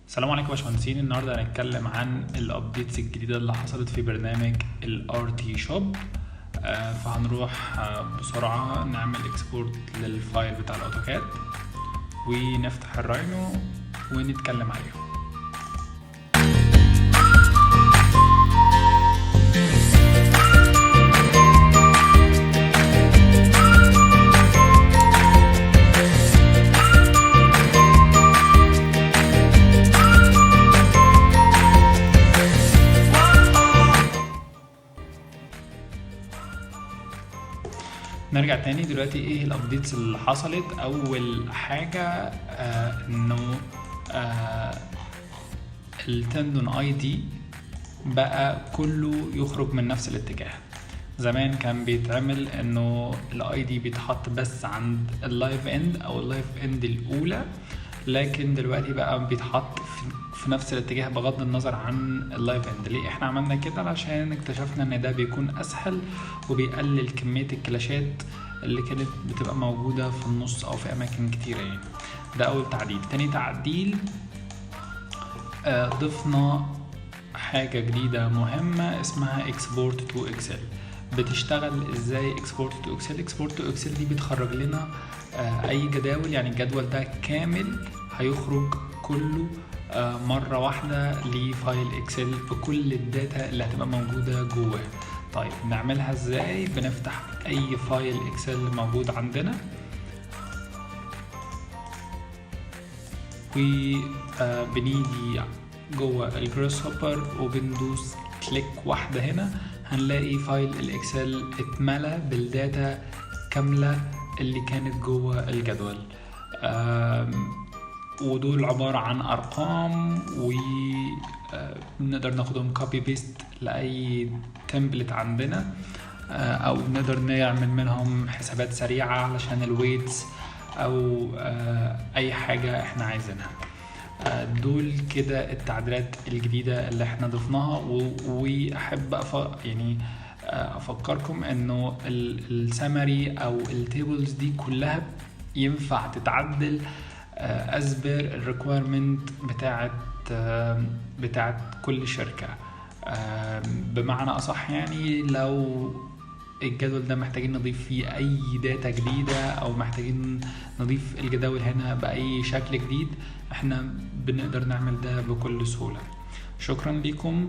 السلام عليكم يا باشمهندسين. النهارده هنتكلم عن الابديتس الجديده اللي حصلت في برنامج الار تي شوب. فهنروح بسرعه نعمل اكسبورت للفايل بتاع الاوتوكاد ونفتح الراينو ونتكلم عليه. نرجع تاني دلوقتي. ايه الابديتس اللي حصلت؟ اول حاجة انه التندون اي دي بقى كله يخرج من نفس الاتجاه. زمان كان بيتعمل انه الاي دي بيتحط بس عند اللايف اند او اللايف اند الاولى، لكن دلوقتي بقى بيتحط في نفس الاتجاه بغض النظر عن اللايف اند. ليه احنا عملنا كده؟ علشان اكتشفنا ان ده بيكون اسهل وبيقلل كمية الكلاشات اللي كانت بتبقى موجودة في النص او في اماكن كتيرة. يعني ده اول تعديل. تاني تعديل ضفنا حاجة جديدة مهمة اسمها اكسبورت تو اكسل. بتشتغل ازاي اكسبورت تو اكسل؟ اكسبورت تو اكسل دي بتخرج لنا اي جداول. يعني الجدول ده كامل هيخرج كله مرة واحدة لفايل اكسل بكل الداتا اللي هتبقى موجودة جواه. طيب نعملها ازاي؟ بنفتح اي فايل اكسل موجود عندنا وبنيجي جوه الجروس هوبر وبندوس كليك واحدة هنا، هنلاقي فايل الاكسل اتملى بالداتا كاملة اللي كانت جوه الجدول. ودول عبارة عن ارقام ونقدر ناخدهم كوبي بيست لأي تمبلت عندنا، او نقدر نعمل منهم حسابات سريعة علشان الويتس او اي حاجة احنا عايزينها. دول كده التعديلات الجديدة اللي احنا ضفناها. واحب افكركم انه السمري او التيبلز دي كلها ينفع تتعدل as per الريكويرمنت بتاعت كل شركة. بمعنى اصح، يعني لو الجدول ده محتاجين نضيف فيه اي داتا جديدة او محتاجين نضيف الجداول هنا باي شكل جديد، احنا بنقدر نعمل ده بكل سهولة. شكرا لكم.